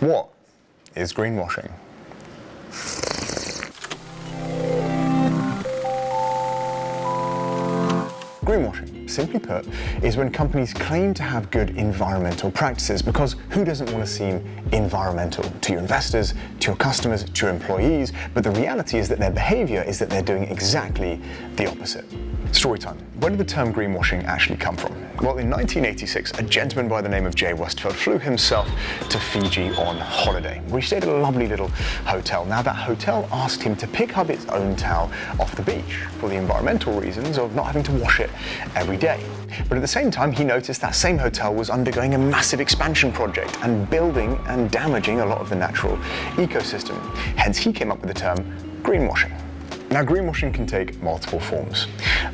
What is greenwashing? Greenwashing, simply put, is when companies claim to have good environmental practices, because who doesn't want to seem environmental to your investors, to your customers, to your employees? But the reality is that their behavior is that they're doing exactly the opposite. Story time. Where did the term greenwashing actually come from? Well, in 1986, a gentleman by the name of Jay Lipman flew himself to Fiji on holiday, where he stayed at a lovely little hotel. Now, that hotel asked him to pick up its own towel off the beach for the environmental reasons of not having to wash it every day. But at the same time, he noticed that same hotel was undergoing a massive expansion project and building and damaging a lot of the natural ecosystem. Hence, he came up with the term greenwashing. Now, greenwashing can take multiple forms,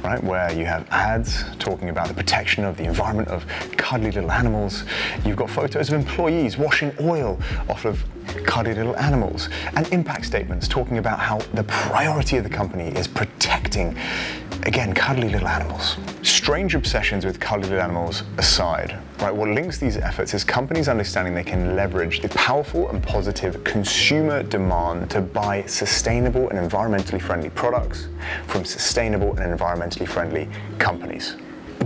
right? Where you have ads talking about the protection of the environment of cuddly little animals. You've got photos of employees washing oil off of cuddly little animals, and impact statements talking about how the priority of the company is protecting, again, cuddly little animals. Strange obsessions with cuddly little animals aside, right, what links these efforts is companies understanding they can leverage the powerful and positive consumer demand to buy sustainable and environmentally friendly products from sustainable and environmentally friendly companies.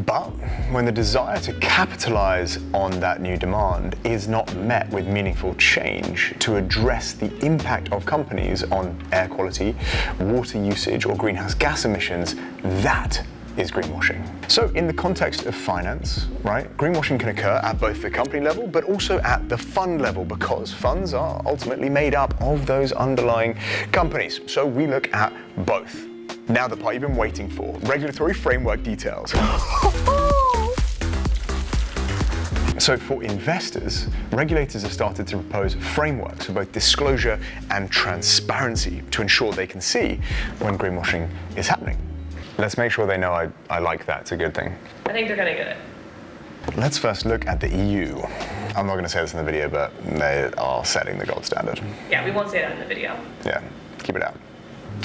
But when the desire to capitalize on that new demand is not met with meaningful change to address the impact of companies on air quality, water usage, or greenhouse gas emissions, that is greenwashing. So in the context of finance, right, greenwashing can occur at both the company level, but also at the fund level, because funds are ultimately made up of those underlying companies. So we look at both. Now the part you've been waiting for, regulatory framework details. So for investors, regulators have started to propose frameworks for both disclosure and transparency to ensure they can see when greenwashing is happening. Let's make sure they know I like that. It's a good thing. I think they're gonna get it. Let's first look at the EU. I'm not going to say this in the video, but they are setting the gold standard. Yeah, we won't say that in the video. Yeah, keep it out.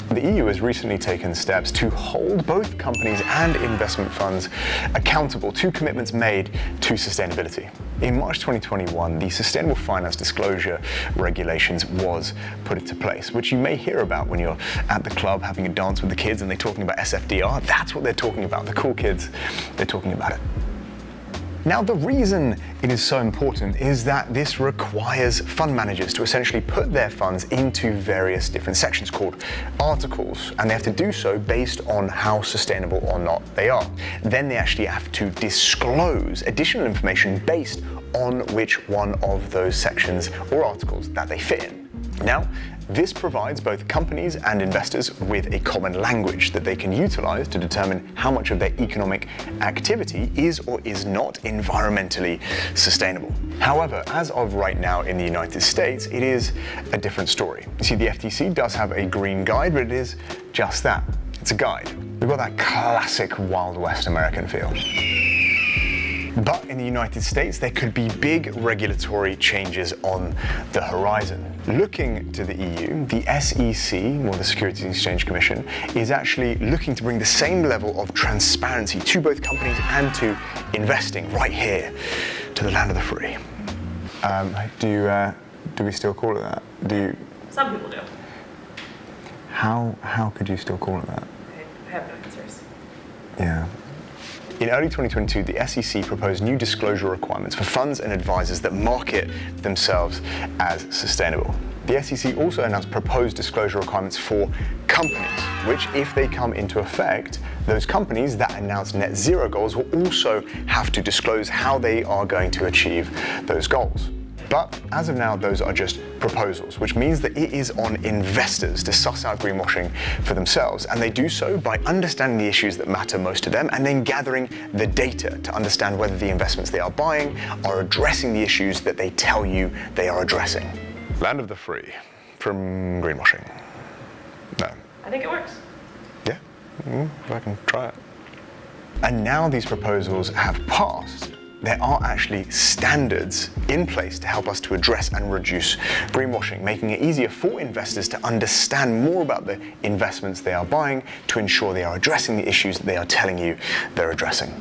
The EU has recently taken steps to hold both companies and investment funds accountable to commitments made to sustainability. In March 2021, the Sustainable Finance Disclosure Regulations was put into place, which you may hear about when you're at the club having a dance with the kids and they're talking about SFDR. That's what they're talking about. The cool kids, they're talking about it. Now, the reason it is so important is that this requires fund managers to essentially put their funds into various different sections called articles, and they have to do so based on how sustainable or not they are. Then they actually have to disclose additional information based on which one of those sections or articles that they fit in. Now, this provides both companies and investors with a common language that they can utilize to determine how much of their economic activity is or is not environmentally sustainable. However, as of right now in the United States, it is a different story. You see, the FTC does have a green guide, but it is just that. It's a guide. We've got that classic Wild West American feel. But in the United States, there could be big regulatory changes on the horizon. Looking to the EU, the SEC, or the Securities and Exchange Commission, is actually looking to bring the same level of transparency to both companies and to investing right here to the land of the free. Do we still call it that? Some people do. How could you still call it that? I have no answers. Yeah. In early 2022, the SEC proposed new disclosure requirements for funds and advisors that market themselves as sustainable. The SEC also announced proposed disclosure requirements for companies, which, if they come into effect, those companies that announce net zero goals will also have to disclose how they are going to achieve those goals. But as of now, those are just proposals, which means that it is on investors to suss out greenwashing for themselves, and they do so by understanding the issues that matter most to them and then gathering the data to understand whether the investments they are buying are addressing the issues that they tell you they are addressing. Land of the free from greenwashing. No. I think it works. Yeah, I can try it. And now these proposals have passed, there are actually standards in place to help us to address and reduce greenwashing, making it easier for investors to understand more about the investments they are buying to ensure they are addressing the issues that they are telling you they're addressing.